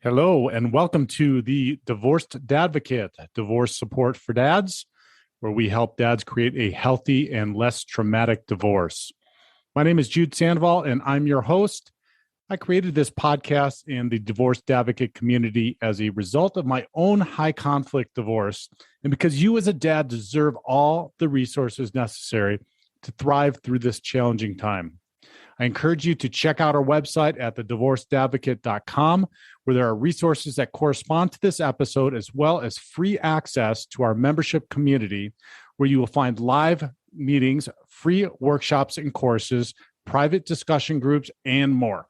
Hello, and welcome to the Divorced Dadvocate, divorce support for dads, where we help dads create a healthy and less traumatic divorce. My name is Jude Sandoval, and I'm your host. I created this podcast in the Divorced Advocate community as a result of my own high-conflict divorce, and because you as a dad deserve all the resources necessary to thrive through this challenging time. I encourage you to check out our website at thedivorcedadvocate.com, where there are resources that correspond to this episode, as well as free access to our membership community, where you will find live meetings, free workshops and courses, private discussion groups, and more.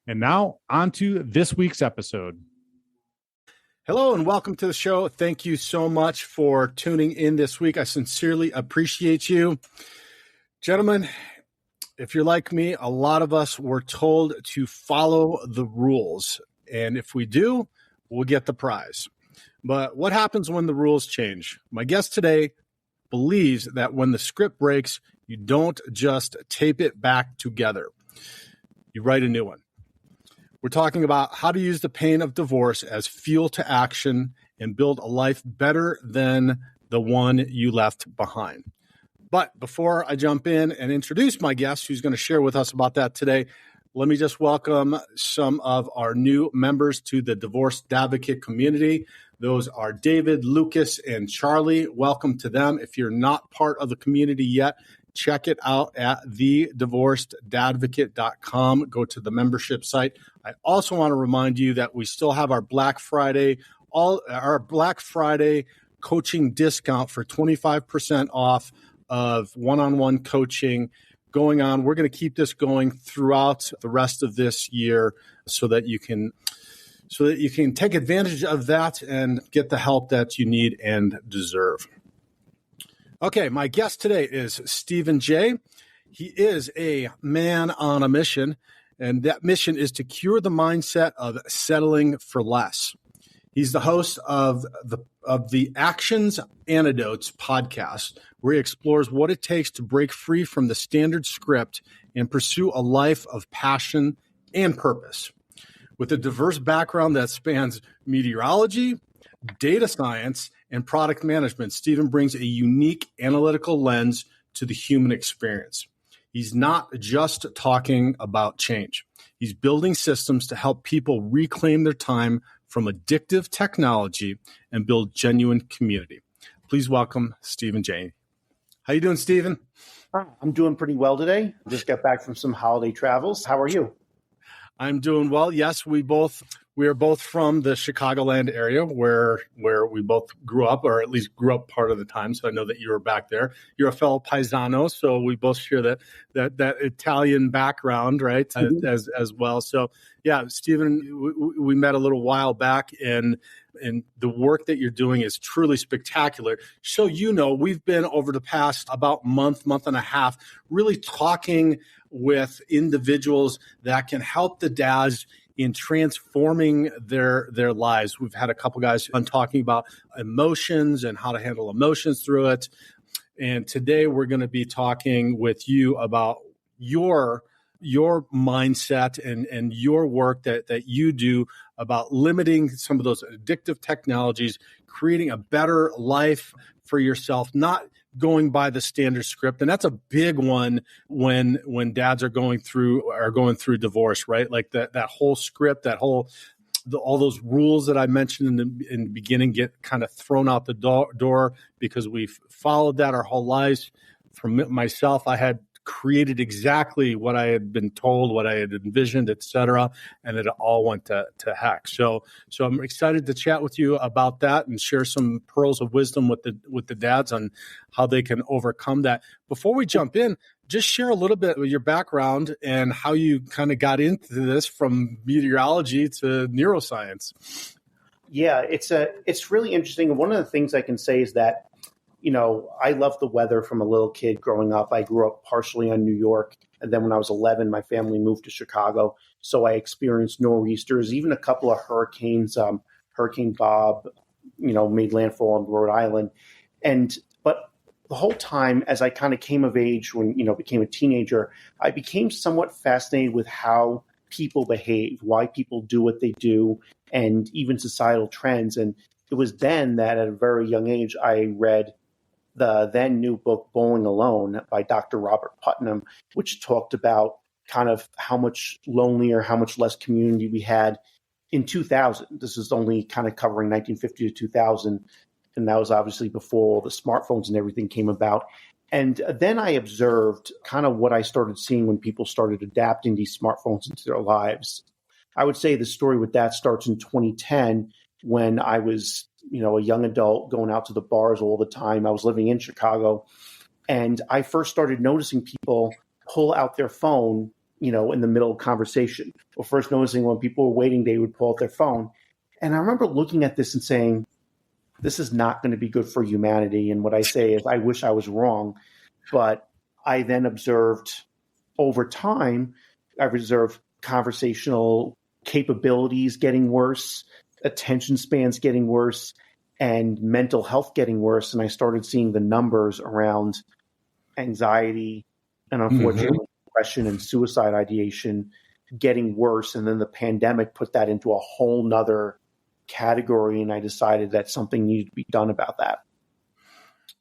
And now, on to this week's episode. Hello, and welcome to the show. Thank you so much for tuning in this week. I sincerely appreciate you. Gentlemen, if you're like me, a lot of us were told to follow the rules. And if we do, we'll get the prize. But what happens when the rules change? My guest today believes that when the script breaks, you don't just tape it back together. You write a new one. We're talking about how to use the pain of divorce as fuel to action and build a life better than the one you left behind. But before I jump in and introduce my guest who's going to share with us about that today, let me just welcome some of our new members to the Divorced Advocate community. Those are David, Lucas, and Charlie. Welcome to them. If you're not part of the community yet, check it out at thedivorcedadvocate.com. Go to the membership site. I also want to remind you that we still have our Black Friday coaching discount for 25% off of one-on-one coaching going on. We're going to keep this going throughout the rest of this year so that you can take advantage of that and get the help that you need and deserve. Okay, my guest today is Steven Jaye. He is a man on a mission, and that mission is to cure the mindset of settling for less. He's the host of the Actions Antidotes podcast, where he explores what it takes to break free from the standard script and pursue a life of passion and purpose. With a diverse background that spans meteorology, data science, and product management, Steven brings a unique analytical lens to the human experience. He's not just talking about change. He's building systems to help people reclaim their time from addictive technology and build genuine community. Please welcome Steven Jaye. How you doing, Steven? I'm doing pretty well today. Just got back from some holiday travels. How are you? I'm doing well. Yes, we are both from the Chicagoland area where we both grew up, or at least grew up part of the time. So I know that you were back there. You're a fellow paisano, so we both share that Italian background, right? Mm-hmm. As well. So yeah, Steven, we met a little while back, and the work that you're doing is truly spectacular. So we've been over the past about month and a half really talking with individuals that can help the dads in transforming their lives. We've had a couple guys on talking about emotions and how to handle emotions through it. And today we're going to be talking with you about your mindset and your work that you do about limiting some of those addictive technologies, creating a better life for yourself, not going by the standard script. And that's a big one when dads are going through divorce, right? Like that whole script, all those rules that I mentioned in the beginning get kind of thrown out the door because we've followed that our whole lives. For myself, I had created exactly what I had been told, what I had envisioned, et cetera, and it all went to heck. So I'm excited to chat with you about that and share some pearls of wisdom with the dads on how they can overcome that. Before we jump in, just share a little bit of your background and how you kind of got into this from meteorology to neuroscience. Yeah, it's really interesting. And one of the things I can say is that I love the weather from a little kid growing up. I grew up partially on New York. And then when I was 11, my family moved to Chicago. So I experienced nor'easters, even a couple of hurricanes. Hurricane Bob, made landfall on Rhode Island. But the whole time, as I kind of came of age, when, became a teenager, I became somewhat fascinated with how people behave, why people do what they do, and even societal trends. And it was then that at a very young age, I read the then new book, Bowling Alone, by Dr. Robert Putnam, which talked about kind of how much lonelier, how much less community we had in 2000. This is only kind of covering 1950 to 2000. And that was obviously before all the smartphones and everything came about. And then I observed kind of what I started seeing when people started adapting these smartphones into their lives. I would say the story with that starts in 2010 when I was, a young adult going out to the bars all the time. I was living in Chicago, and I first started noticing people pull out their phone, in the middle of conversation. Or first noticing when people were waiting, they would pull out their phone. And I remember looking at this and saying, this is not going to be good for humanity. And what I say is, I wish I was wrong. But I then observed over time, I've observed conversational capabilities getting worse, attention spans getting worse, and mental health getting worse. And I started seeing the numbers around anxiety and unfortunately depression and suicide ideation getting worse. And then the pandemic put that into a whole nother category. And I decided that something needed to be done about that.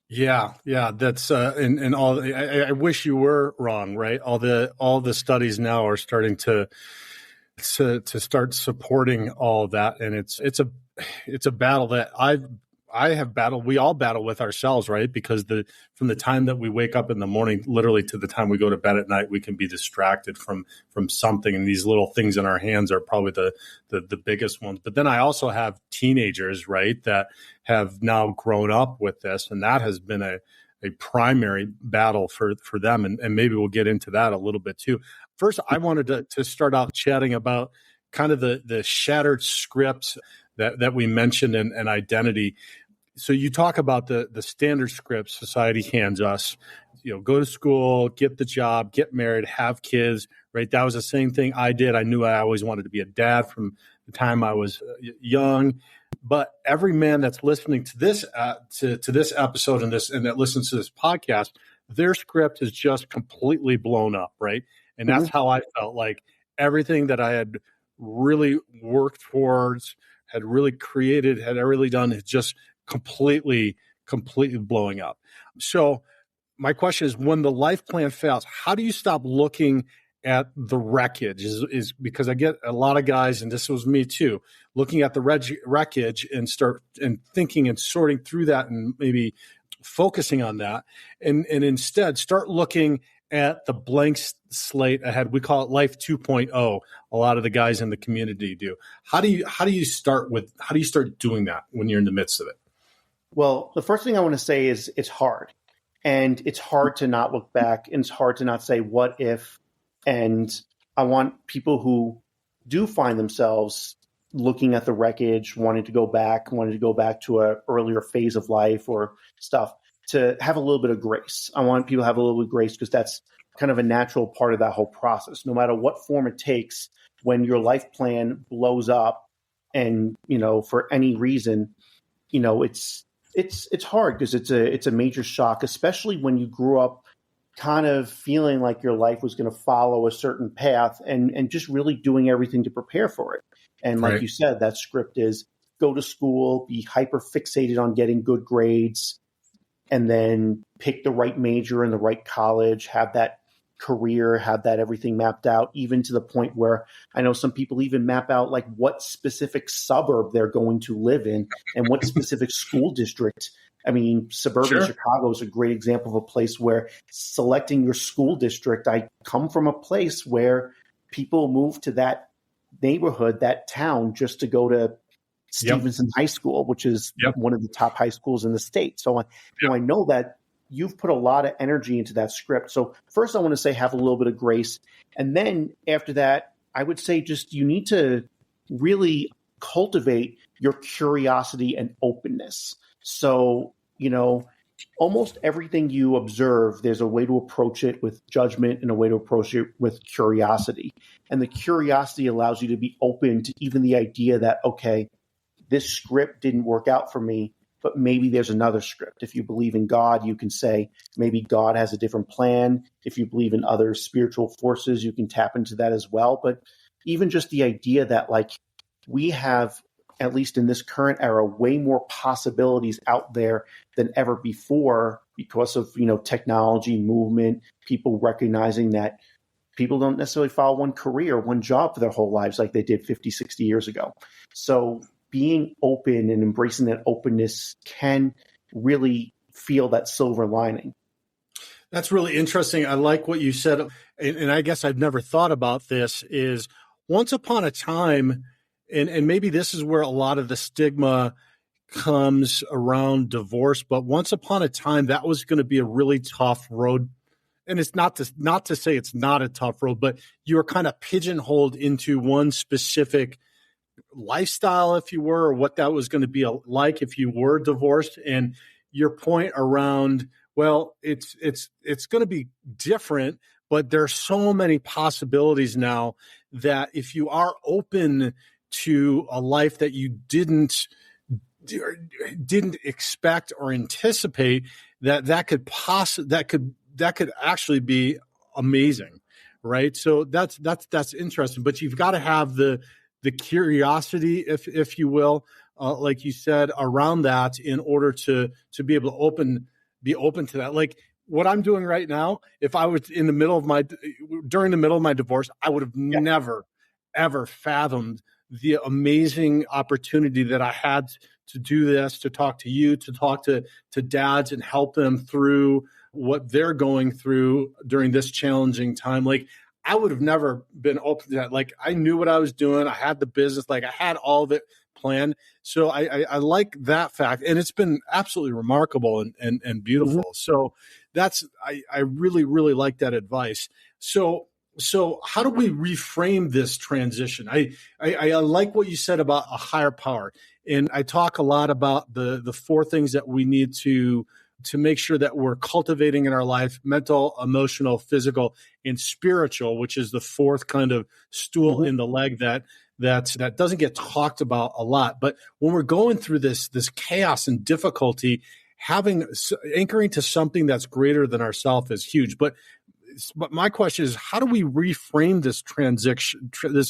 Yeah. That's and all. I wish you were wrong, right? All the studies now are starting to start supporting all of that, and it's a battle that I have battled. We all battle with ourselves, right? Because from the time that we wake up in the morning, literally to the time we go to bed at night, we can be distracted from something, and these little things in our hands are probably the biggest ones. But then I also have teenagers, right, that have now grown up with this, and that has been a primary battle for them, and maybe we'll get into that a little bit too. First, I wanted to start out chatting about kind of the shattered scripts that we mentioned and identity. So you talk about the standard scripts society hands us, go to school, get the job, get married, have kids, right? That was the same thing I did. I knew I always wanted to be a dad from the time I was young. But every man that's listening to this to this episode and that listens to this podcast, their script is just completely blown up, right? And that's how I felt. Like everything that I had really worked towards, had really created, had I really done, is just completely blowing up. So my question is, when the life plan fails, how do you stop looking at the wreckage? Is because I get a lot of guys, and this was me too, looking at the wreckage and start and thinking and sorting through that and maybe focusing on that, and instead start looking at the blank slate ahead. We call it Life 2.0. A lot of the guys in the community do. How do you start doing that when you're in the midst of it? Well, the first thing I want to say is it's hard. And it's hard to not look back, and it's hard to not say, what if? And I want people who do find themselves looking at the wreckage, wanting to go back to an earlier phase of life or stuff, to have a little bit of grace. I want people to have a little bit of grace, because that's kind of a natural part of that whole process. No matter what form it takes, when your life plan blows up and, for any reason, it's hard, because it's a major shock, especially when you grew up kind of feeling like your life was going to follow a certain path and just really doing everything to prepare for it. And like you said, that script is go to school, be hyper fixated on getting good grades, and then pick the right major in the right college, have that career, have that everything mapped out, even to the point where I know some people even map out like what specific suburb they're going to live in and what specific school district. I mean, suburban Chicago is a great example of a place where selecting your school district, I come from a place where people move to that neighborhood, that town, just to go to Stevenson High School, which is one of the top high schools in the state. So I know that you've put a lot of energy into that script. So first I want to say, have a little bit of grace. And then after that, I would say just you need to really cultivate your curiosity and openness. So, almost everything you observe, there's a way to approach it with judgment and a way to approach it with curiosity. And the curiosity allows you to be open to even the idea that, okay, this script didn't work out for me, but maybe there's another script. If you believe in God, you can say maybe God has a different plan. If you believe in other spiritual forces, you can tap into that as well. But even just the idea that like we have, at least in this current era, way more possibilities out there than ever before because of, technology, movement, people recognizing that people don't necessarily follow one career, one job for their whole lives like they did 50, 60 years ago. So being open and embracing that openness can really feel that silver lining. That's really interesting. I like what you said. And I guess I've never thought about this is once upon a time, and maybe this is where a lot of the stigma comes around divorce, but once upon a time, that was going to be a really tough road. And it's not to say it's not a tough road, but you were kind of pigeonholed into one specific lifestyle, if you were, or what that was going to be like if you were divorced. And your point around, well, it's going to be different, but there's so many possibilities now that if you are open to a life that you didn't expect or anticipate, that could actually be amazing, right? So that's interesting. But you've got to have the curiosity, if you will, like you said, around that in order to be able to be open to that. Like what I'm doing right now, if I was during the middle of my divorce, I would have never, ever fathomed the amazing opportunity that I had to do this, to talk to you, to talk to dads and help them through what they're going through during this challenging time. Like I would have never been open to that. Like I knew what I was doing. I had the business, like I had all of it planned. So I like that fact. And it's been absolutely remarkable and beautiful. Mm-hmm. So I really, really like that advice. So how do we reframe this transition? I like what you said about a higher power. And I talk a lot about the four things that we need to make sure that we're cultivating in our life: mental, emotional, physical, and spiritual, which is the fourth kind of stool mm-hmm. in the leg that doesn't get talked about a lot. But when we're going through this chaos and difficulty, anchoring to something that's greater than ourselves is huge. But my question is, how do we reframe this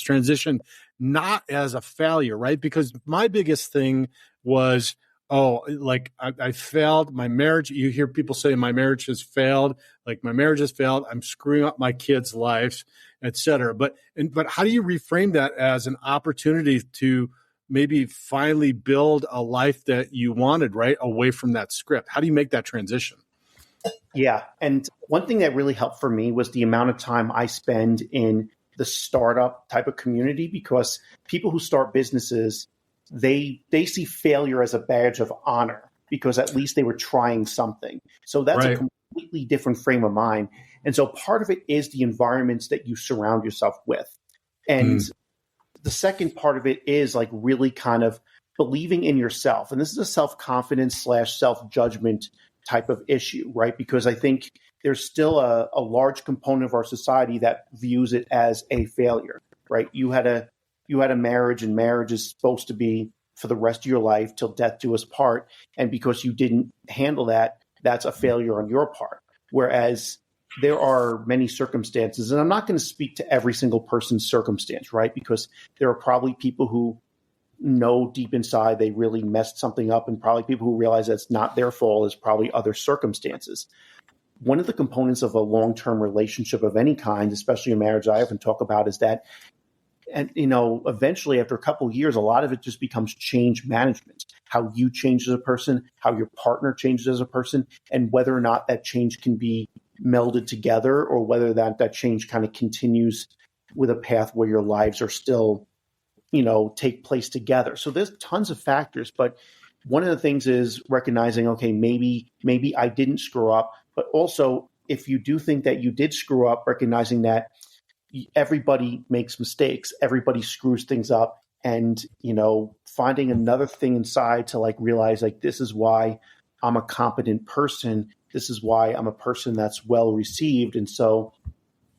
transition not as a failure, right? Because my biggest thing was, I failed my marriage. You hear people say my marriage has failed, like my marriage has failed. I'm screwing up my kids' lives, et cetera. But how do you reframe that as an opportunity to maybe finally build a life that you wanted, right? Away from that script. How do you make that transition? Yeah. And one thing that really helped for me was the amount of time I spend in the startup type of community, because people who start businesses, they see failure as a badge of honor because at least they were trying something. So that's right. A completely different frame of mind. And so part of it is the environments that you surround yourself with. And the second part of it is like really kind of believing in yourself. And this is a self-confidence / self-judgment type of issue, right? Because I think there's still a large component of our society that views it as a failure, right? You had a marriage, and marriage is supposed to be for the rest of your life till death do us part. And because you didn't handle that, that's a failure on your part. Whereas there are many circumstances, and I'm not going to speak to every single person's circumstance, right? Because there are probably people who know deep inside they really messed something up, and probably people who realize that's not their fault is probably other circumstances. One of the components of a long-term relationship of any kind, especially a marriage I often talk about, is that, and eventually after a couple of years, a lot of it just becomes change management. How you change as a person, how your partner changes as a person, and whether or not that change can be melded together, or whether that change kind of continues with a path where your lives are still take place together. So there's tons of factors, but one of the things is recognizing, okay, maybe I didn't screw up, but also if you do think that you did screw up, recognizing that everybody makes mistakes, everybody screws things up, and, finding another thing inside to like realize like, this is why I'm a competent person. This is why I'm a person that's well received. And so,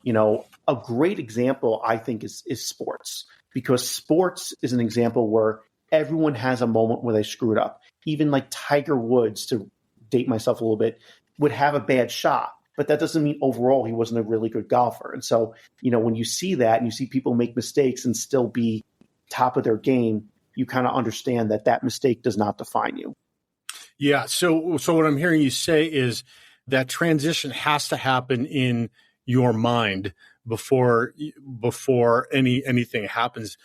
a great example I think is sports. Because sports is an example where everyone has a moment where they screwed up. Even like Tiger Woods, to date myself a little bit, would have a bad shot. but that doesn't mean overall he wasn't a really good golfer. And so, when you see that and you see people make mistakes and still be top of their game, you kind of understand that mistake does not define you. Yeah. So what I'm hearing you say is that transition has to happen in your mind before anything happens.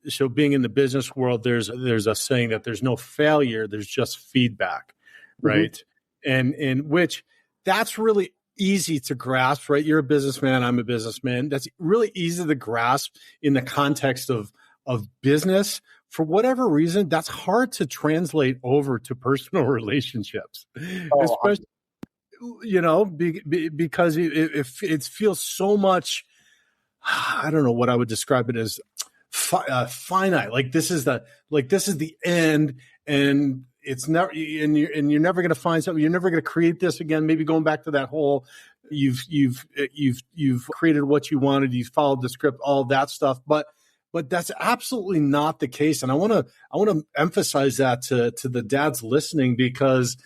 So being in the business world, there's a saying that there's no failure, there's just feedback, right? Mm-hmm. And which that's really easy to grasp, right? You're a businessman, I'm a businessman. That's really easy to grasp in the context of business. For whatever reason, that's hard to translate over to personal relationships, especially, because it feels so much, I don't know what I would describe it as, finite. Like this is the end, and it's never, and you're never going to find something. You're never going to create this again. Maybe going back to that whole, you've created what you wanted. You followed the script, all that stuff, but that's absolutely not the case. And I want to emphasize that to the dads listening, because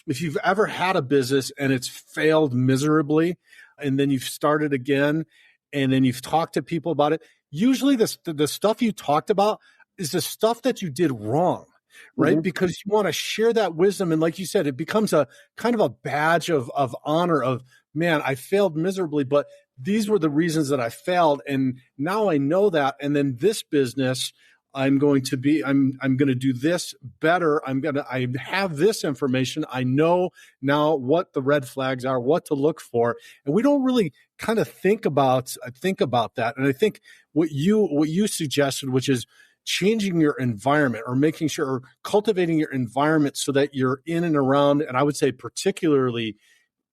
if you've ever had a business and it's failed miserably, and then you've started again, and then you've talked to people about it, usually the stuff you talked about is the stuff that you did wrong, right? Mm-hmm. Because you want to share that wisdom. And like you said, it becomes a kind of a badge of honor of, man, I failed miserably, but these were the reasons that I failed. And now I know that. And then this business, I'm going to do this better. I have this information. I know now what the red flags are, what to look for. And we don't really kind of think about that. And I think what you suggested, which is changing your environment, or making sure, or cultivating your environment so that you're in and around, and I would say particularly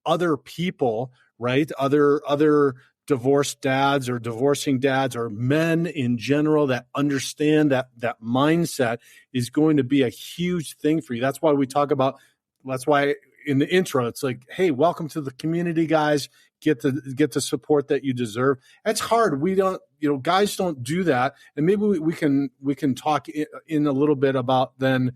other people, right? Other divorced dads or divorcing dads or men in general that understand that mindset is going to be a huge thing for you. That's why in the intro, it's like, hey, welcome to the community, guys. Get the support that you deserve. It's hard. We don't, guys don't do that. And maybe we can talk in a little bit about the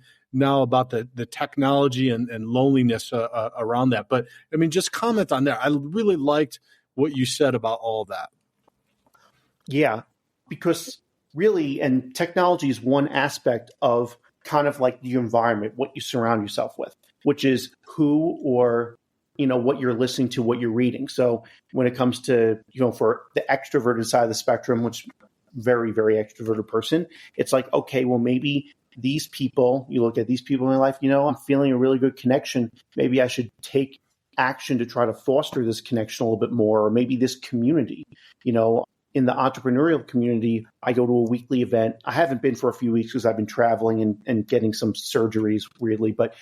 technology and loneliness around that. But I mean, just comment on that. I really liked what you said about all of that. Yeah, because really, and technology is one aspect of kind of like the environment, what you surround yourself with, which is who or what you're listening to, what you're reading. So when it comes to, for the extroverted side of the spectrum, which very, very extroverted person, it's like, okay, well, maybe these people, you look at these people in my life, I'm feeling a really good connection. Maybe I should take action to try to foster this connection a little bit more, or maybe this community. In the entrepreneurial community, I go to a weekly event. I haven't been for a few weeks because I've been traveling and getting some surgeries, weirdly. But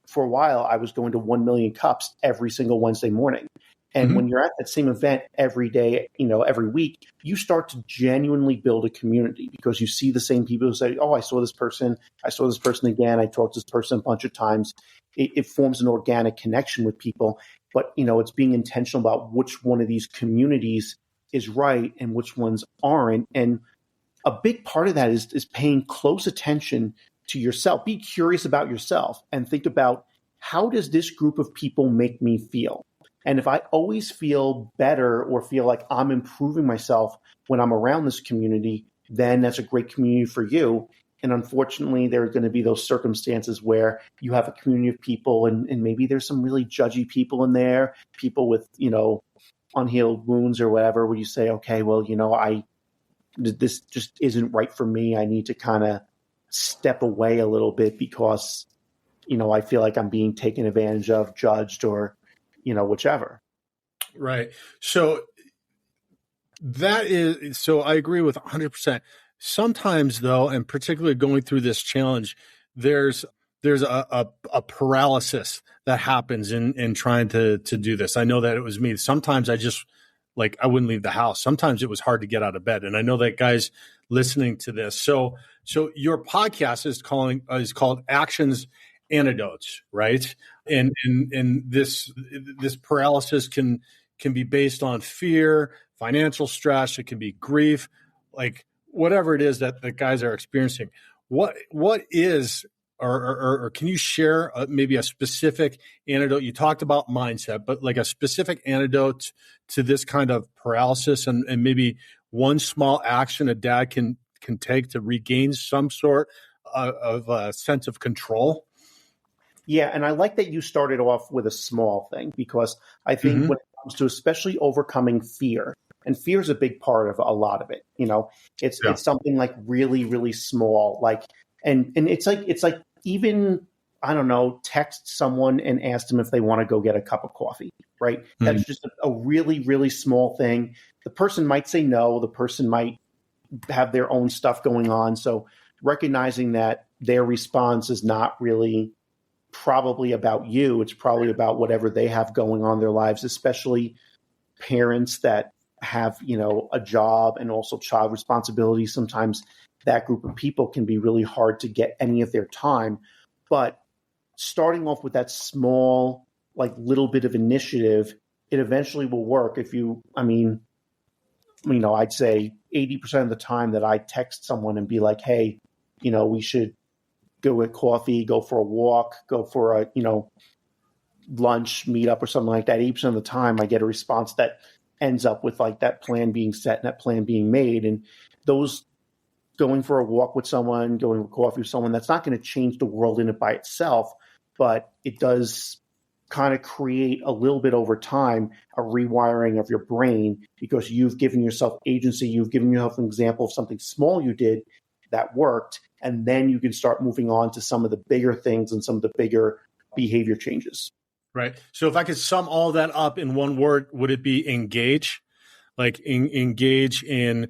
for a while, I was going to 1 Million Cups every single Wednesday morning. And mm-hmm. when you're at that same event every day, every week, you start to genuinely build a community, because you see the same people who say, oh, I saw this person again. I talked to this person a bunch of times. It forms an organic connection with people. But, it's being intentional about which one of these communities is right and which ones aren't. And a big part of that is paying close attention to yourself. Be curious about yourself and think about, how does this group of people make me feel? And if I always feel better or feel like I'm improving myself when I'm around this community, then that's a great community for you. And unfortunately, there are going to be those circumstances where you have a community of people and maybe there's some really judgy people in there, people with, unhealed wounds or whatever, where you say, okay, well, this just isn't right for me. I need to kind of step away a little bit because, I feel like I'm being taken advantage of, judged, or, whichever. Right. So I agree with 100%. Sometimes though, and particularly going through this challenge, there's a paralysis that happens in trying to do this. I know that it was me. Sometimes I just I wouldn't leave the house. Sometimes it was hard to get out of bed. And I know that guys listening to this. So your podcast is called Actions Antidotes, right? And this paralysis can be based on fear, financial stress. It can be grief, whatever it is that the guys are experiencing. What is or can you share maybe a specific antidote? You talked about mindset, but like a specific antidote to this kind of paralysis, and maybe one small action a dad can take to regain some sort of a sense of control? Yeah, and I like that you started off with a small thing, because I think when it comes to especially overcoming fear, and fear is a big part of a lot of it. It's something like really, really small, like, and it's like even, I don't know, text someone and ask them if they want to go get a cup of coffee, right? That's just a really, really small thing. The person might say no. The person might have their own stuff going on. So recognizing that their response is not really probably about you. It's probably about whatever they have going on in their lives, especially parents that have, a job and also child responsibilities. Sometimes that group of people can be really hard to get any of their time. But starting off with that small, like little bit of initiative, it eventually will work. I'd say 80% of the time that I text someone and be like, hey, we should go get coffee, go for a walk, go for a, lunch meetup or something like that. 80% of the time I get a response that ends up with like that plan being set and that plan being made. And those going for a walk with someone, going for coffee with someone, that's not going to change the world in it by itself, but it does kind of create a little bit over time, a rewiring of your brain, because you've given yourself agency. You've given yourself an example of something small you did that worked. And then you can start moving on to some of the bigger things and some of the bigger behavior changes. Right. So if I could sum all that up in one word, would it be engage? Like engage in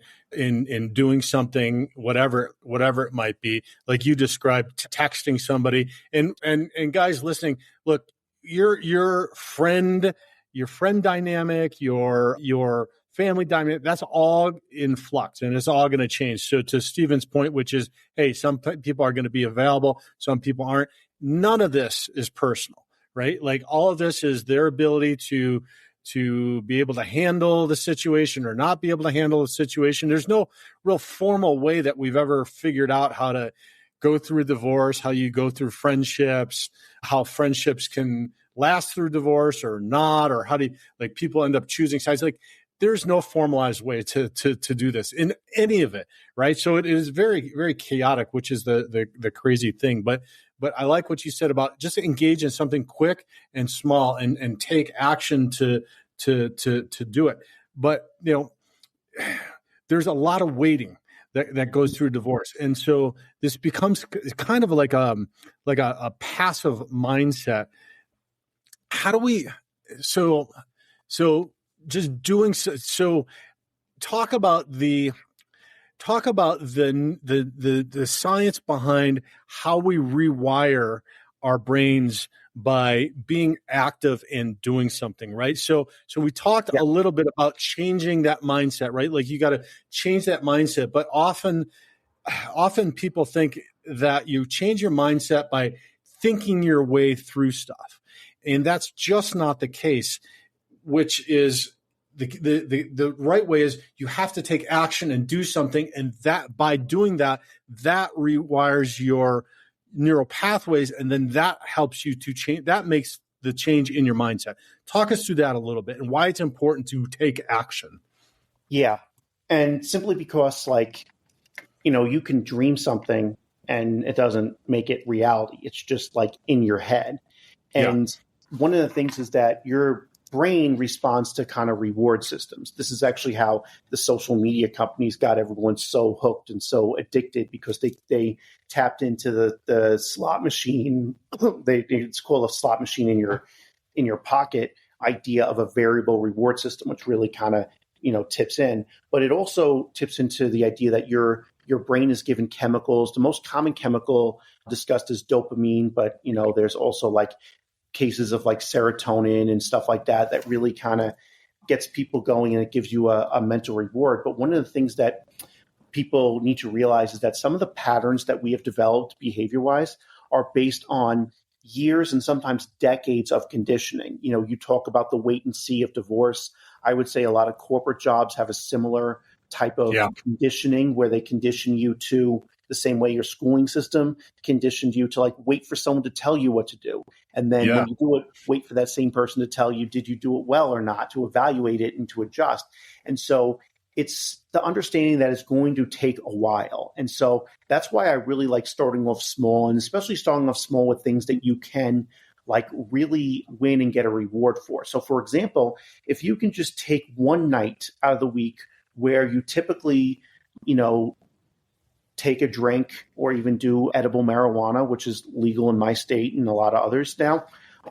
doing something, whatever it might be. Like you described, texting somebody, and guys listening, look, your friend dynamic, your family dynamic, that's all in flux, and it's all going to change. So to Steven's point, which is, hey, some people are going to be available, some people aren't. None of this is personal, right? Like all of this is their ability to be able to handle the situation or not be able to handle the situation. There's no real formal way that we've ever figured out how to go through divorce, how you go through friendships, how friendships can last through divorce or not, or how do like people end up choosing sides. Like there's no formalized way to do this in any of it, right? So it is very, very chaotic, which is the crazy thing. But I like what you said about just engage in something quick and small and take action to do it. But there's a lot of waiting that goes through divorce, and so this becomes kind of like a passive mindset. How do we? So just doing so. Talk about the science behind how we rewire our brains by being active and doing something, right? So we talked a little bit about changing that mindset, right? Like you got to change that mindset, but often people think that you change your mindset by thinking your way through stuff. And that's just not the case, which is the right way is you have to take action and do something. And that by doing that rewires your neural pathways. And then that helps you to change. That makes the change in your mindset. Talk us through that a little bit and why it's important to take action. Yeah. And simply because you can dream something and it doesn't make it reality. It's just like in your head. And one of the things is that your brain responds to kind of reward systems. This is actually how the social media companies got everyone so hooked and so addicted, because they tapped into the slot machine. It's called a slot machine in your pocket idea of a variable reward system, which really kind of tips in. But it also tips into the idea that your brain is given chemicals. The most common chemical discussed is dopamine, but there's also like cases of like serotonin and stuff like that really kind of gets people going, and it gives you a mental reward. But one of the things that people need to realize is that some of the patterns that we have developed behavior-wise are based on years and sometimes decades of conditioning. You talk about the wait and see of divorce. I would say a lot of corporate jobs have a similar type of conditioning where they condition you to the same way your schooling system conditioned you to like wait for someone to tell you what to do. And then when you do it, wait for that same person to tell you, did you do it well or not, to evaluate it and to adjust. And so it's the understanding that it's going to take a while. And so that's why I really like starting off small, and especially starting off small with things that you can like really win and get a reward for. So for example, if you can just take one night out of the week where you typically, take a drink or even do edible marijuana, which is legal in my state and a lot of others now,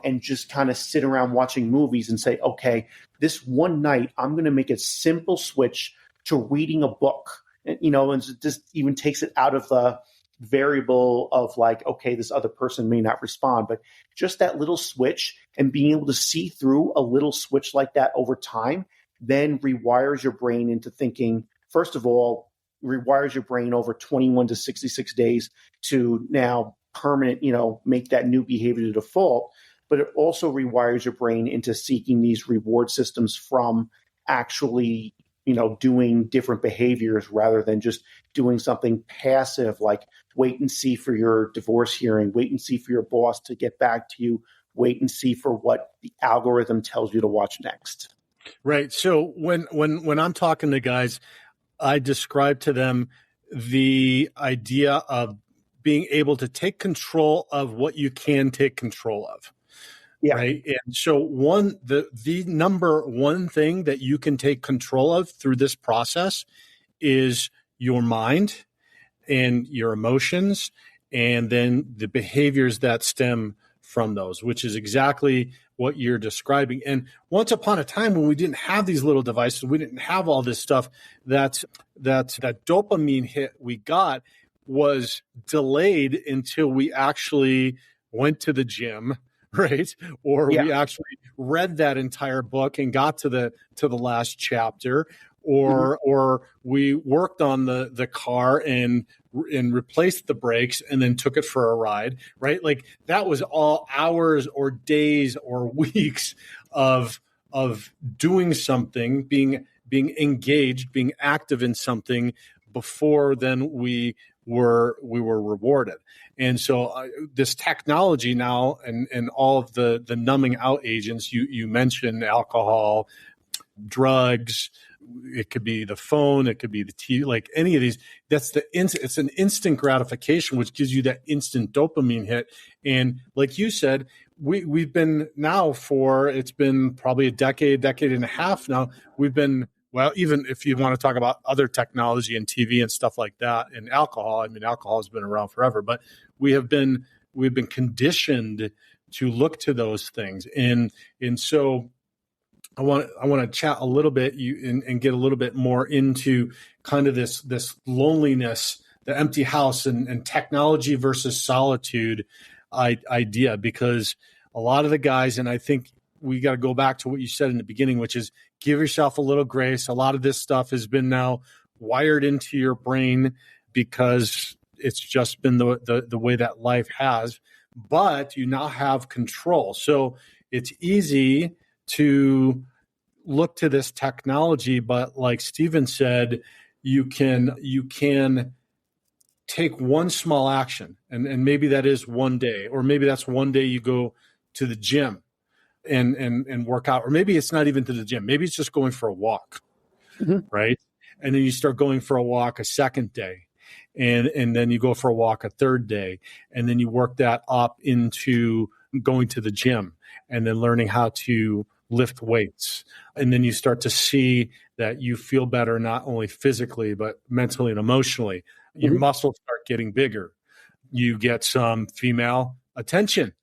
and just kind of sit around watching movies and say, okay, this one night I'm going to make a simple switch to reading a book, and it just even takes it out of the variable of like, okay, this other person may not respond, but just that little switch and being able to see through a little switch like that over time then rewires your brain into thinking, first of all, rewires your brain over 21 to 66 days to now permanent, make that new behavior the default. But it also rewires your brain into seeking these reward systems from actually, doing different behaviors rather than just doing something passive, like wait and see for your divorce hearing, wait and see for your boss to get back to you, wait and see for what the algorithm tells you to watch next. Right. So when I'm talking to guys, I describe to them the idea of being able to take control of what you can take control of. Yeah. Right. And so the number one thing that you can take control of through this process is your mind and your emotions, and then the behaviors that stem from those, which is exactly what you're describing. And once upon a time when we didn't have these little devices, we didn't have all this stuff, that dopamine hit we got was delayed until we actually went to the gym, right? Or we actually read that entire book and got to the last chapter, or we worked on the car and replaced the brakes and then took it for a ride, right? Like that was all hours or days or weeks of doing something, being engaged, being active in something before then we were rewarded. And so this technology now and all of the numbing out agents, you mentioned alcohol, drugs, it could be the phone, it could be the TV, like any of these. That's it's an instant gratification, which gives you that instant dopamine hit. And like you said, we've been now it's been probably a decade and a half now. We've been, well, even if you want to talk about other technology and TV and stuff like that, and alcohol, I mean, alcohol has been around forever, but we've been conditioned to look to those things. And so I want to chat a little bit and get a little bit more into kind of this loneliness, the empty house, and technology versus solitude idea, because a lot of the guys, and I think we got to go back to what you said in the beginning, which is give yourself a little grace. A lot of this stuff has been now wired into your brain because it's just been the way that life has, but you now have control. So it's easy to look to this technology, but like Steven said, you can take one small action, and maybe that is one day, or maybe that's one day you go to the gym and work out, or maybe it's not even to the gym. Maybe it's just going for a walk, right? And then you start going for a walk a second day, and then you go for a walk a third day, and then you work that up into going to the gym and then learning how to lift weights. And then you start to see that you feel better, not only physically, but mentally and emotionally. Your muscles start getting bigger. You get some female attention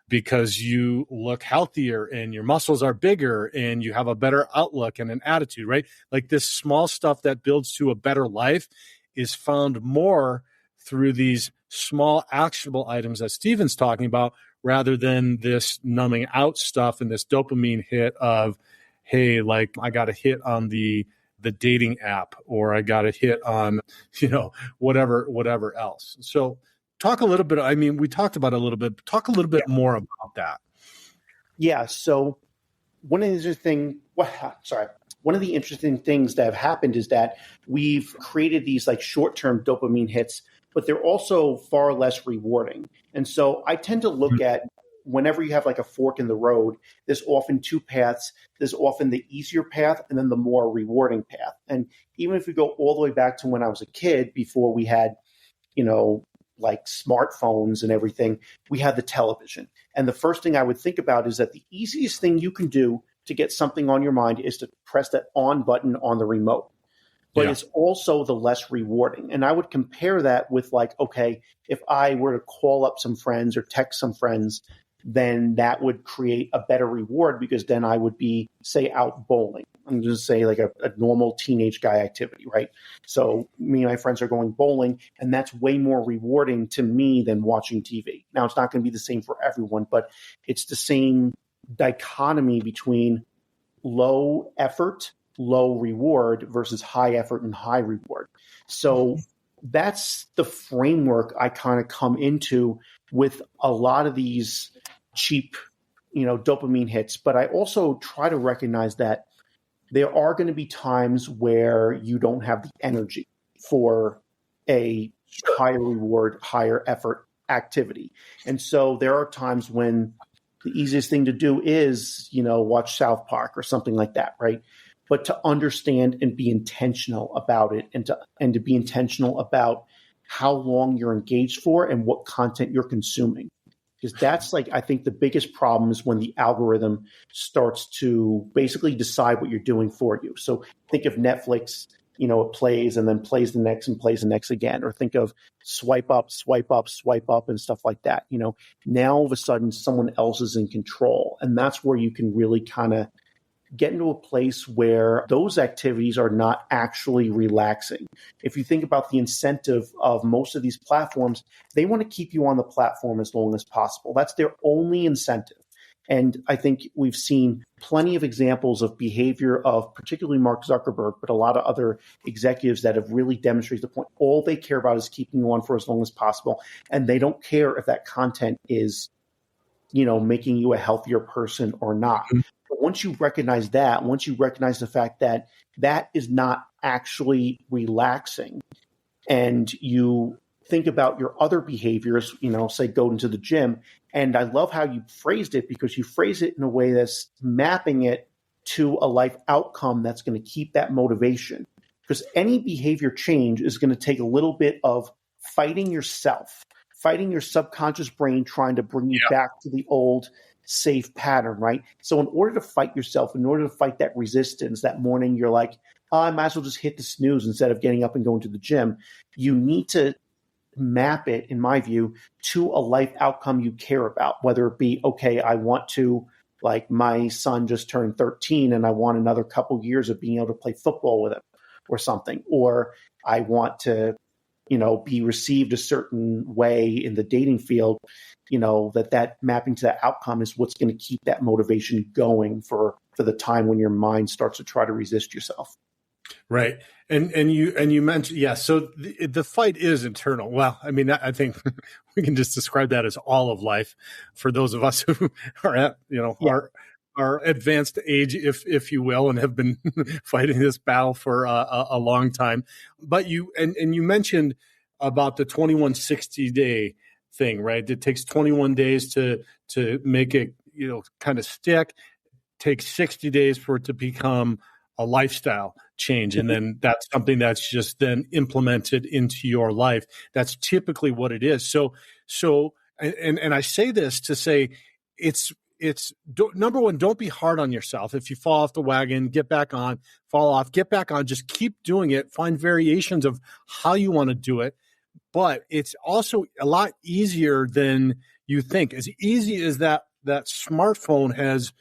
because you look healthier and your muscles are bigger and you have a better outlook and an attitude, right? Like this small stuff that builds to a better life is found more through these small actionable items that Steven's talking about, rather than this numbing out stuff and this dopamine hit of, hey, like I got a hit on the dating app, or I got a hit on, whatever else. So talk a little bit. I mean, we talked about it a little bit. Talk a little bit more about that. Yeah. So one of the interesting things that have happened is that we've created these like short-term dopamine hits but they're also far less rewarding. And so I tend to look at whenever you have like a fork in the road, there's often two paths. There's often the easier path and then the more rewarding path. And even if we go all the way back to when I was a kid, before we had, like smartphones and everything, we had the television. And the first thing I would think about is that the easiest thing you can do to get something on your mind is to press that on button on the remote. But it's also the less rewarding. And I would compare that with like, okay, if I were to call up some friends or text some friends, then that would create a better reward because then I would be, say, out bowling. I'm just say like a normal teenage guy activity, right? So me and my friends are going bowling, and that's way more rewarding to me than watching TV. Now, it's not going to be the same for everyone, but it's the same dichotomy between low effort, low reward versus high effort and high reward. So that's the framework I kind of come into with a lot of these cheap, dopamine hits. But I also try to recognize that there are going to be times where you don't have the energy for a higher reward, higher effort activity. And so there are times when the easiest thing to do is, watch South Park or something like that, right? But to understand and be intentional about it and to be intentional about how long you're engaged for and what content you're consuming. Because that's like, I think the biggest problem is when the algorithm starts to basically decide what you're doing for you. So think of Netflix, it plays and then plays the next and plays the next again. Or think of swipe up, swipe up, swipe up and stuff like that. Now all of a sudden someone else is in control. And that's where you can really kind of get into a place where those activities are not actually relaxing. If you think about the incentive of most of these platforms, they want to keep you on the platform as long as possible. That's their only incentive. And I think we've seen plenty of examples of behavior of particularly Mark Zuckerberg, but a lot of other executives that have really demonstrated the point. All they care about is keeping you on for as long as possible. And they don't care if that content is, making you a healthier person or not. But once you recognize that, once you recognize the fact that that is not actually relaxing, and you think about your other behaviors, say go into the gym. And I love how you phrased it because you phrase it in a way that's mapping it to a life outcome that's going to keep that motivation. Because any behavior change is going to take a little bit of fighting yourself, fighting your subconscious brain, trying to bring you back to the old safe pattern, right? So in order to fight yourself, in order to fight that resistance, that morning you're like, I might as well just hit the snooze instead of getting up and going to the gym. You need to map it, in my view, to a life outcome you care about, whether it be, okay, I want to, like my son just turned 13 and I want another couple years of being able to play football with him or something, or I want to, be received a certain way in the dating field, that mapping to that outcome is what's going to keep that motivation going for the time when your mind starts to try to resist yourself. Right. And you mentioned, so the fight is internal. Well, I mean, I think we can just describe that as all of life for those of us who are at, our advanced age, if you will, and have been fighting this battle for a long time. But you mentioned about the 2160 day thing, right? It takes 21 days to make it, kind of stick. Takes 60 days for it to become a lifestyle change. And then that's something that's just then implemented into your life. That's typically what it is. So, and I say this to say number one, don't be hard on yourself. If you fall off the wagon, get back on, fall off, get back on, just keep doing it. Find variations of how you want to do it. But it's also a lot easier than you think. As easy as that smartphone has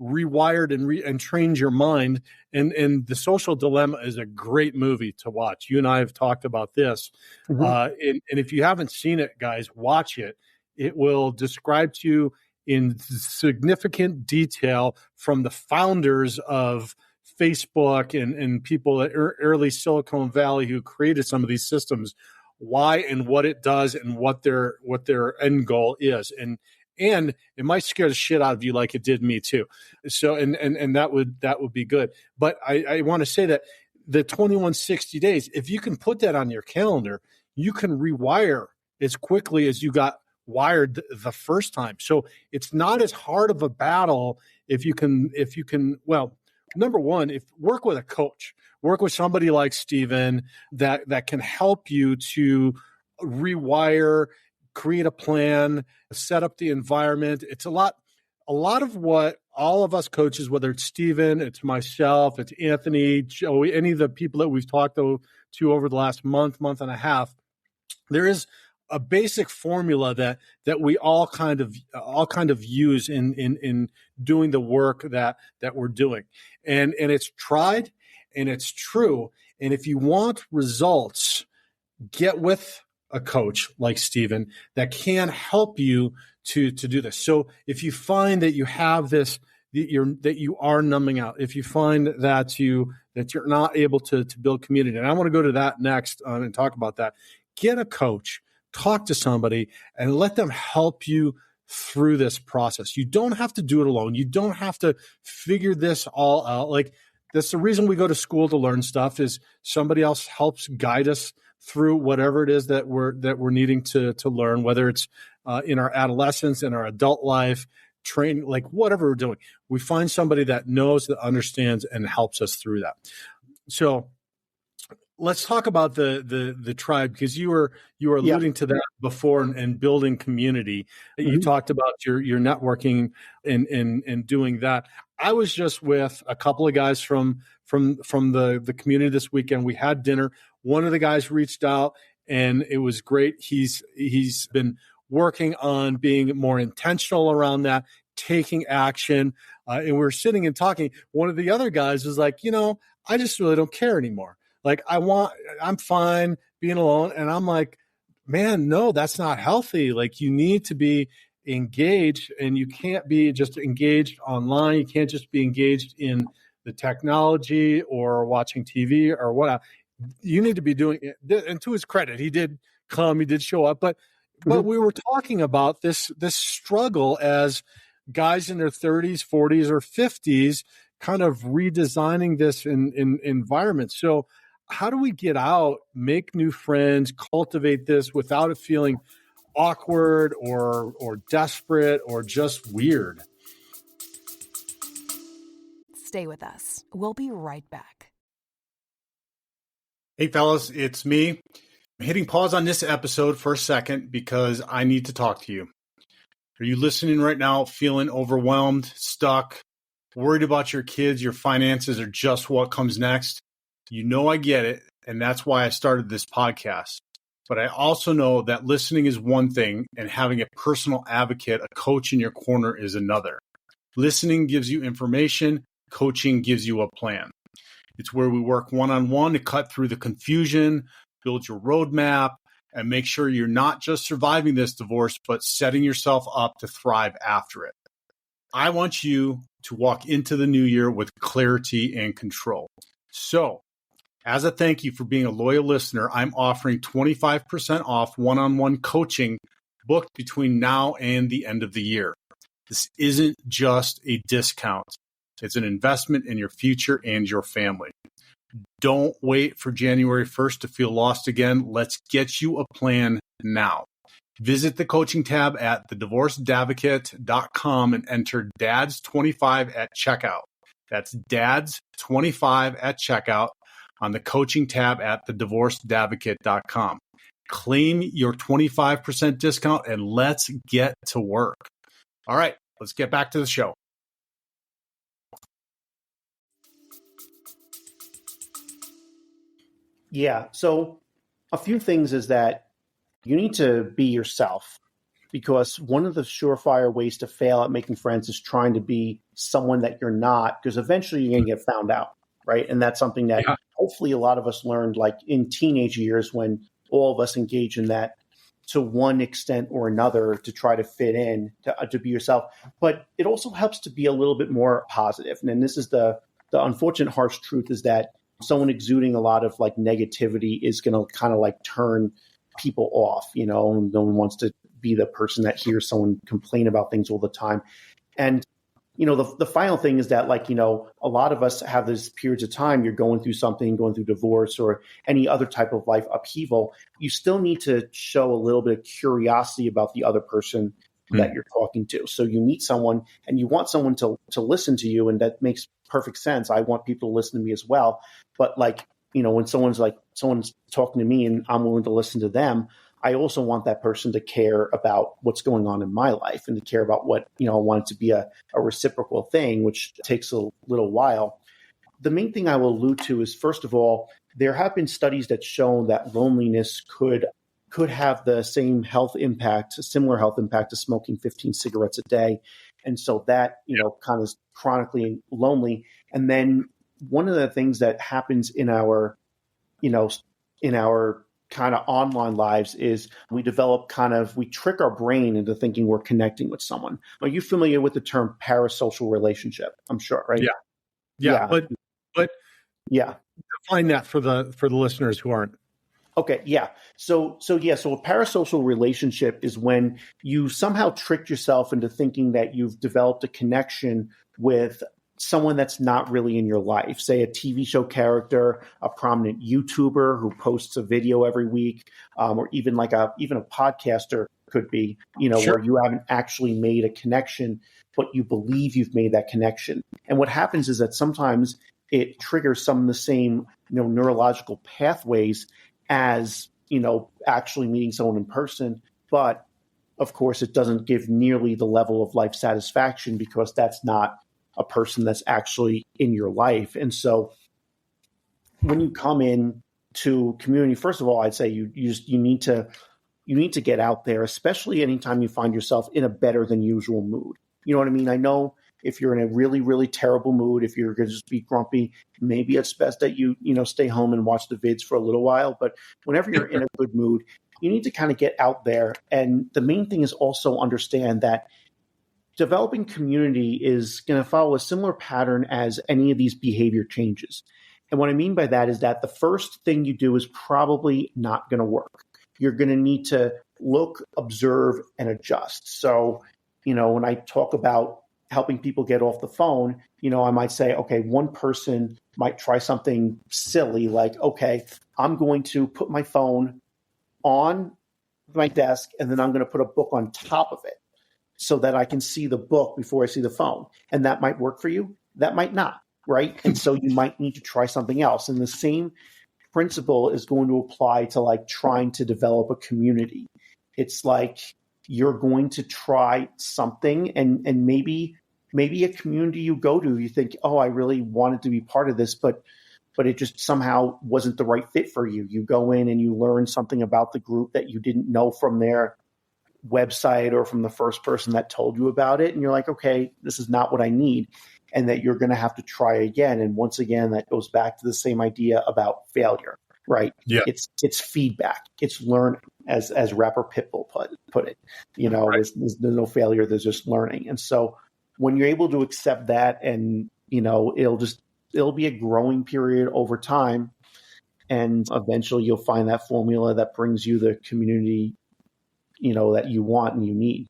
rewired and trained your mind. And The Social Dilemma is a great movie to watch. You and I have talked about this. And if you haven't seen it, guys, watch it. It will describe to you in significant detail from the founders of Facebook and people at early Silicon Valley who created some of these systems, why and what it does and what their end goal is. And it might scare the shit out of you like it did me too. So, and that would be good. But I want to say that the 2160 days, if you can put that on your calendar, you can rewire as quickly as you got wired the first time. So it's not as hard of a battle if you can, well, number one, if work with a coach, work with somebody like Steven that can help you to rewire, create a plan, set up the environment. It's a lot of what all of us coaches, whether it's Steven, it's myself, it's Anthony, Joey, any of the people that we've talked to over the last month and a half, there is a basic formula that we all kind of use in doing the work that we're doing. And it's tried and it's true. And if you want results, get with a coach like Steven that can help you to do this. So if you find that you have this, that you are numbing out, if you find that you're not able to build community, and I want to go to that next and talk about that, get a coach, talk to somebody, and let them help you through this process. You don't have to do it alone. You don't have to figure this all out. Like, that's the reason we go to school to learn stuff, is somebody else helps guide us through whatever it is that we're needing to learn, whether it's in our adolescence, in our adult life, training, like whatever we're doing. We find somebody that knows, that understands, and helps us through that. So let's talk about the tribe, because you were alluding to that before, and building community. You talked about your networking and doing that. I was just with a couple of guys from the community this weekend. We had dinner. One of the guys reached out, and it was great. He's been working on being more intentional around that, taking action. And we were sitting and talking. One of the other guys was like, I just really don't care anymore. Like, I'm fine being alone. And I'm like, man, no, that's not healthy. Like, you need to be engaged, and you can't be just engaged online. You can't just be engaged in the technology or watching TV or what. You need to be doing it. And to his credit, he did come, he did show up, but we were talking about this struggle as guys in their 30s, 40s, or 50s, kind of redesigning this in environment. So how do we get out, make new friends, cultivate this without it feeling awkward or desperate or just weird? Stay with us. We'll be right back. Hey, fellas, it's me. I'm hitting pause on this episode for a second because I need to talk to you. Are you listening right now, feeling overwhelmed, stuck, worried about your kids, your finances, or just what comes next? I get it, and that's why I started this podcast. But I also know that listening is one thing, and having a personal advocate, a coach in your corner, is another. Listening gives you information. Coaching gives you a plan. It's where we work one-on-one to cut through the confusion, build your roadmap, and make sure you're not just surviving this divorce, but setting yourself up to thrive after it. I want you to walk into the new year with clarity and control. So, as a thank you for being a loyal listener, I'm offering 25% off one-on-one coaching booked between now and the end of the year. This isn't just a discount. It's an investment in your future and your family. Don't wait for January 1st to feel lost again. Let's get you a plan now. Visit the coaching tab at thedivorcedadvocate.com and enter DADS25 at checkout. That's DADS25 at checkout on the coaching tab at thedivorcedadvocate.com. Claim your 25% discount and let's get to work. All right, let's get back to the show. Yeah. So a few things is that you need to be yourself, because one of the surefire ways to fail at making friends is trying to be someone that you're not, because eventually you're going to get found out, right? And that's something that hopefully a lot of us learned like in teenage years, when all of us engage in that to one extent or another to try to fit in, to be yourself. But it also helps to be a little bit more positive. And then this is the unfortunate harsh truth, is that someone exuding a lot of like negativity is going to kind of like turn people off. No one wants to be the person that hears someone complain about things all the time. And, the final thing is that, like, a lot of us have these periods of time, you're going through something, going through divorce or any other type of life upheaval. You still need to show a little bit of curiosity about the other person that you're talking to. So you meet someone and you want someone to listen to you, and that makes perfect sense. I want people to listen to me as well. But like, when someone's talking to me and I'm willing to listen to them, I also want that person to care about what's going on in my life and to care about what, I want it to be a reciprocal thing, which takes a little while. The main thing I will allude to is, first of all, there have been studies that show that loneliness could have the same health impact, a similar health impact to smoking 15 cigarettes a day. And so that, kind of chronically lonely. And then one of the things that happens in our kind of online lives is we trick our brain into thinking we're connecting with someone. Are you familiar with the term parasocial relationship? I'm sure, right? Yeah. But yeah, define that for the listeners who aren't. Okay. Yeah. So a parasocial relationship is when you somehow tricked yourself into thinking that you've developed a connection with someone that's not really in your life, say a TV show character, a prominent YouTuber who posts a video every week, or even a podcaster could be, Sure. where you haven't actually made a connection, but you believe you've made that connection. And what happens is that sometimes it triggers some of the same, neurological pathways as, actually meeting someone in person. But of course, it doesn't give nearly the level of life satisfaction because that's not a person that's actually in your life. And so when you come in to community, first of all, I'd say you need to get out there, especially anytime you find yourself in a better than usual mood. You know what I mean? I know if you're in a really, really terrible mood, if you're going to just be grumpy, maybe it's best that you stay home and watch the vids for a little while. But whenever you're in a good mood, you need to kind of get out there. And the main thing is also understand that developing community is going to follow a similar pattern as any of these behavior changes. And what I mean by that is that the first thing you do is probably not going to work. You're going to need to look, observe, and adjust. So, when I talk about helping people get off the phone, I might say, okay, one person might try something silly like, okay, I'm going to put my phone on my desk and then I'm going to put a book on top of it, so that I can see the book before I see the phone. And that might work for you. That might not, right? And so you might need to try something else. And the same principle is going to apply to like trying to develop a community. It's like you're going to try something and maybe a community you go to, you think, oh, I really wanted to be part of this, but it just somehow wasn't the right fit for you. You go in and you learn something about the group that you didn't know from their website or from the first person that told you about it. And you're like, okay, this is not what I need. And that you're going to have to try again. And once again, that goes back to the same idea about failure, right? Yeah. It's feedback. It's learning, as rapper Pitbull put it. Right. There's no failure. There's just learning. And so when you're able to accept that, and, it'll be a growing period over time. And eventually you'll find that formula that brings you the community that you want and you need.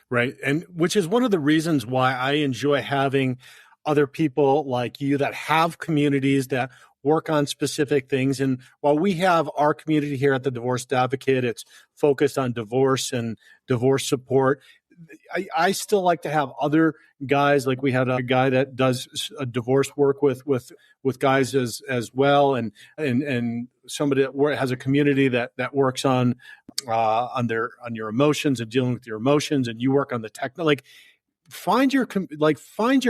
Right. And which is one of the reasons why I enjoy having other people like you that have communities that work on specific things. And while we have our community here at the Divorced Advocate, it's focused on divorce and divorce support. I still like to have other guys, like we had a guy that does a divorce work with guys as well, and somebody that has a community that works on your emotions and dealing with your emotions, and you work on the technical. Like find your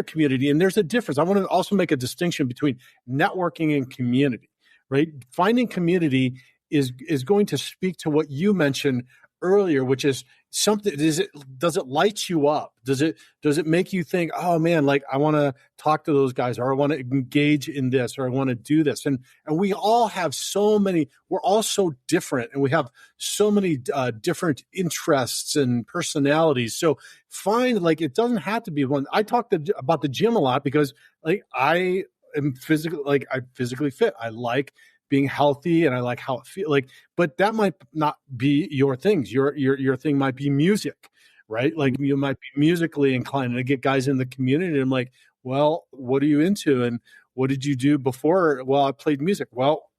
community, and there's a difference. I want to also make a distinction between networking and community. Right, finding community is going to speak to what you mentioned earlier, which is something. Does it light you up? Does it make you think, oh man, like I want to talk to those guys, or I want to engage in this, or I want to do this? And we all have so many. We're all so different, and we have so many different interests and personalities. So find, like, it doesn't have to be one. I talk about the gym a lot because like I'm physically fit. I like being healthy, and I like how it feels. Like, but that might not be your things. Your thing might be music, right? Like you might be musically inclined, and I get guys in the community, and I'm like, well, what are you into? And what did you do before? Well, I played music. Well,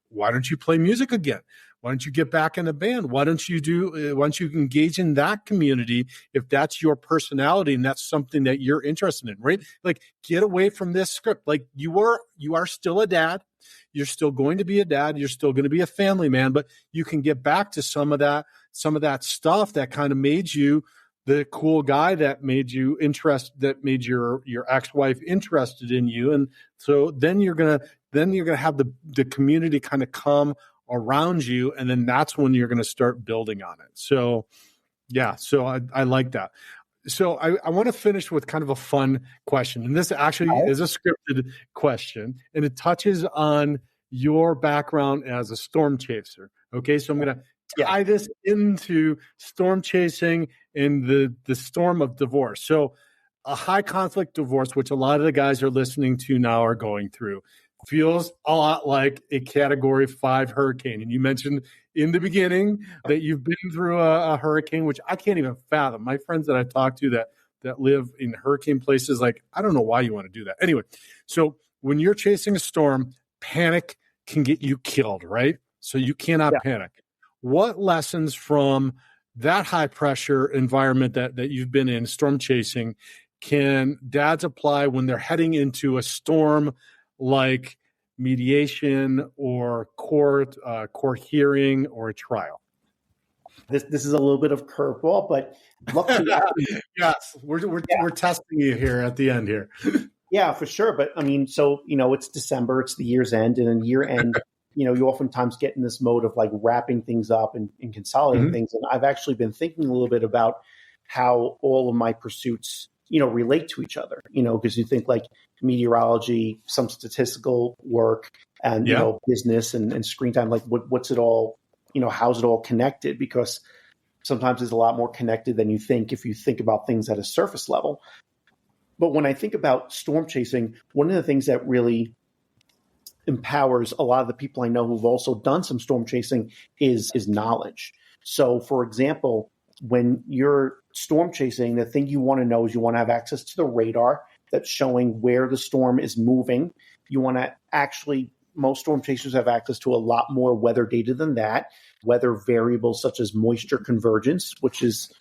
why don't you play music again? Why don't you get back in a band? Why don't you engage in that community if that's your personality and that's something that you're interested in, right? Like get away from this script. Like you are still a dad. You're still going to be a dad. You're still going to be a family man, but you can get back to some of that stuff that kind of made you the cool guy that made you that made your ex-wife interested in you. And so then you're going to have the community kind of come around you. And then that's when you're going to start building on it. So yeah, so I like that. So I want to finish with kind of a fun question. And this actually is a scripted question, and it touches on your background as a storm chaser. Okay. So I'm going to tie this into storm chasing and the storm of divorce. So a high conflict divorce, which a lot of the guys are listening to now are going through, feels a lot like a Category 5 hurricane. And you mentioned in the beginning that you've been through a hurricane, which I can't even fathom. My friends that I talk to that live in hurricane places, like, I don't know why you want to do that. Anyway, so when you're chasing a storm, panic can get you killed, right? So you cannot panic. What lessons from that high pressure environment that you've been in, storm chasing, can dads apply when they're heading into a storm like mediation or court hearing or a trial? This is a little bit of curveball, but luckily, yes, we're testing you here at the end here. Yeah, for sure. But I mean, so it's December, it's the year's end, and in year end, you oftentimes get in this mode of like wrapping things up and consolidating things. And I've actually been thinking a little bit about how all of my pursuits, relate to each other, because you think like meteorology, some statistical work, and, business and screen time, like what's it all, how's it all connected? Because sometimes it's a lot more connected than you think if you think about things at a surface level. But when I think about storm chasing, one of the things that really empowers a lot of the people I know who've also done some storm chasing is knowledge. So, for example, when you're storm chasing, the thing you want to know is you want to have access to the radar that's showing where the storm is moving. You want to most storm chasers have access to a lot more weather data than that. Weather variables such as moisture convergence, which is,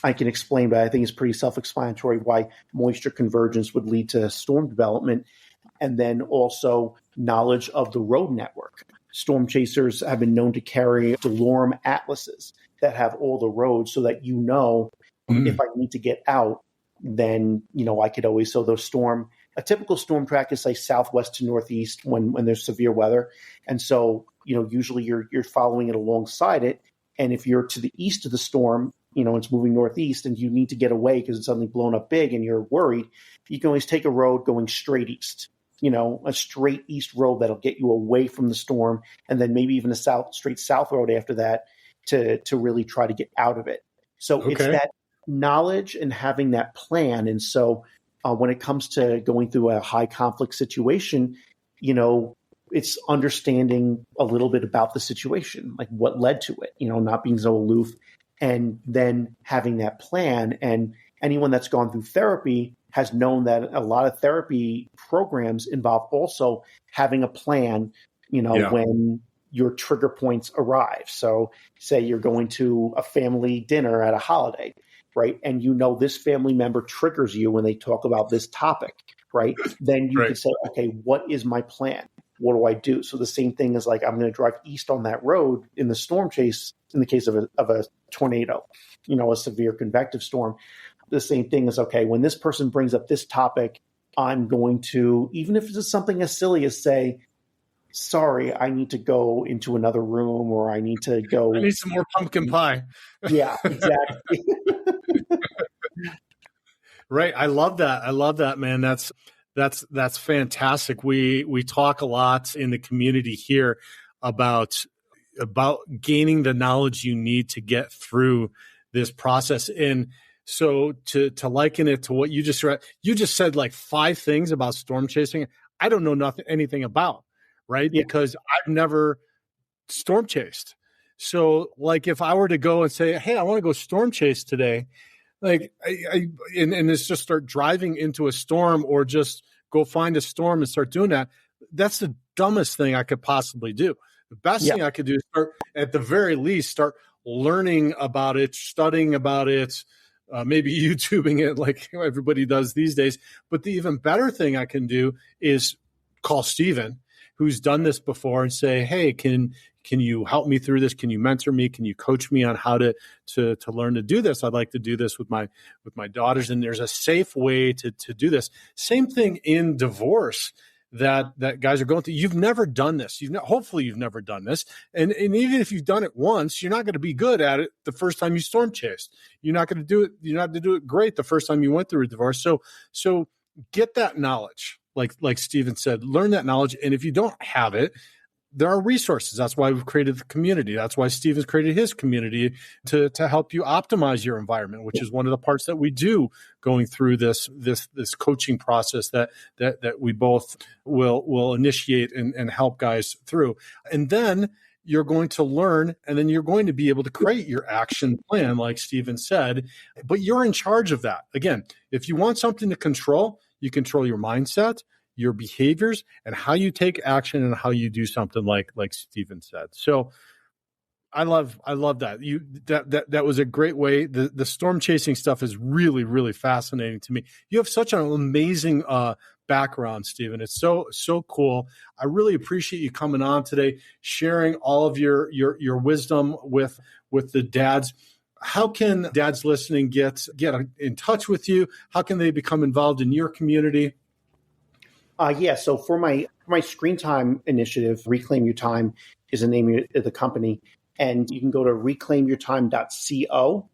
I can explain, but I think it's pretty self-explanatory why moisture convergence would lead to storm development. And then also knowledge of the road network. Storm chasers have been known to carry DeLorme atlases that have all the roads so that if I need to get out, then, I could always, so a typical storm track is like southwest to northeast when there's severe weather. And so, usually you're following it alongside it. And if you're to the east of the storm, it's moving northeast and you need to get away because it's suddenly blown up big and you're worried, you can always take a road going straight east, a straight east road that'll get you away from the storm. And then maybe even a straight south road after that to really try to get out of it. So it's that knowledge and having that plan. And so when it comes to going through a high conflict situation, it's understanding a little bit about the situation, like what led to it, not being so aloof, and then having that plan. And anyone that's gone through therapy has known that a lot of therapy programs involve also having a plan, when your trigger points arrive. So say you're going to a family dinner at a holiday, right? And this family member triggers you when they talk about this topic, right? Then you can say, okay, what is my plan? What do I do? So the same thing is like, I'm going to drive east on that road in the storm chase in the case of a tornado, a severe convective storm. The same thing is, okay, when this person brings up this topic, I'm going to, even if it's something as silly as say, sorry, I need to go into another room, or I need to go. I need some more pumpkin pie. Yeah, exactly. Right. I love that, man. That's fantastic. We talk a lot in the community here about gaining the knowledge you need to get through this process. And so to liken it to what you just read, you just said like 5 things about storm chasing I don't know anything about, right? Yeah. Because I've never storm chased. So like if I were to go and say, hey, I want to go storm chase today, like and it's just start driving into a storm or just go find a storm and start doing that. That's the dumbest thing I could possibly do. The best thing I could do is start, at the very least, start learning about it, studying about it, maybe YouTubing it like everybody does these days. But the even better thing I can do is call Steven, who's done this before, and say, hey, can you help me through this? Can you mentor me? Can you coach me on how to learn to do this? I'd like to do this with my daughters. And there's a safe way to do this. Same thing in divorce that guys are going through. You've never done this. Hopefully you've never done this. And even if you've done it once, you're not going to be good at it the first time you storm chased. You're not going to do it. You're not going to do it great the first time you went through a divorce. So get that knowledge. Like Steven said, learn that knowledge. And if you don't have it, there are resources. That's why we've created the community. That's why Steven's created his community to help you optimize your environment, which is one of the parts that we do going through this coaching process that we both will initiate and help guys through. And then you're going to learn, and then you're going to be able to create your action plan, like Steven said, but you're in charge of that. Again, if you want something to control, you control your mindset, your behaviors, and how you take action and how you do something like Steven said. So I love that. That was a great way. The storm chasing stuff is really, really fascinating to me. You have such an amazing background, Steven. It's so cool. I really appreciate you coming on today, sharing all of your wisdom with the dads. How can dads listening get in touch with you? How can they become involved in your community? So for my screen time initiative, Reclaim Your Time is the name of the company. And you can go to reclaimyourtime.co,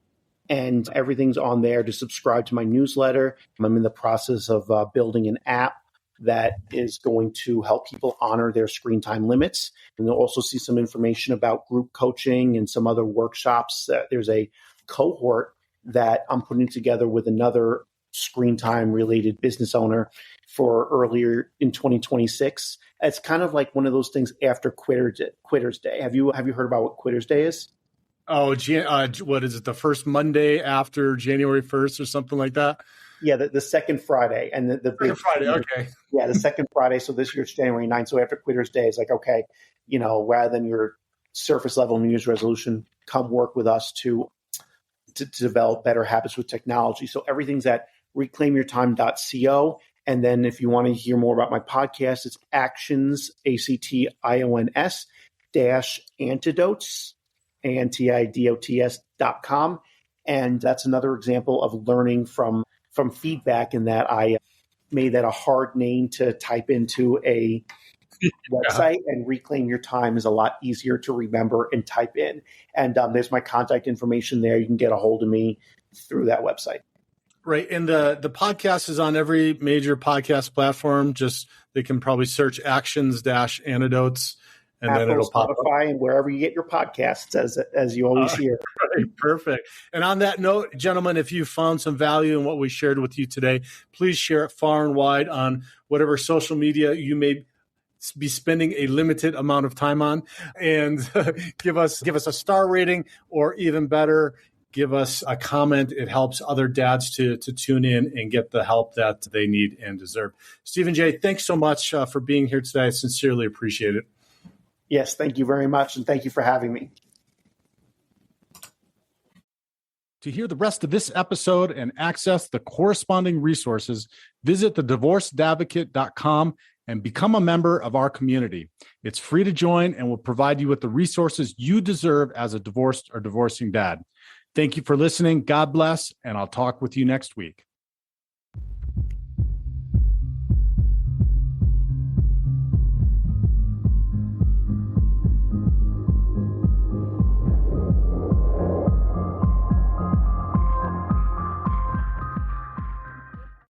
and everything's on there to subscribe to my newsletter. I'm in the process of building an app that is going to help people honor their screen time limits. And you'll also see some information about group coaching and some other workshops. There's a cohort that I'm putting together with another screen time related business owner for earlier in 2026. It's kind of like one of those things after Quitter's Day. Have you heard about what Quitter's Day is? Oh, what is it? The first Monday after January 1st or something like that? Yeah, the second Friday. And the big Friday, okay. Yeah, the second Friday. So this year's January 9th. So after Quitter's Day, it's like, okay, rather than your surface level New Year's resolution, come work with us to develop better habits with technology. So everything's at reclaimyourtime.co. And then if you want to hear more about my podcast, it's actions, ACTIONS -antidotes, ANTIDOTS.com. And that's another example of learning from feedback, in that I made that a hard name to type into a website, and Reclaim Your Time is a lot easier to remember and type in. And there's my contact information there. You can get a hold of me through that website. Right. And the podcast is on every major podcast platform. Just they can probably search actions-antidotes, and Apple, then it'll pop up. Spotify, and wherever you get your podcasts, as you always hear. Right, perfect. And on that note, gentlemen, if you found some value in what we shared with you today, please share it far and wide on whatever social media you may be spending a limited amount of time on, and give us a star rating, or even better, give us a comment. It helps other dads to tune in and get the help that they need and deserve. Steven Jaye, thanks so much for being here today. I sincerely appreciate it. Yes, thank you very much, and thank you for having me. To hear the rest of this episode and access the corresponding resources, visit thedivorcedadvocate.com and become a member of our community. It's free to join and will provide you with the resources you deserve as a divorced or divorcing dad. Thank you for listening. God bless, and I'll talk with you next week.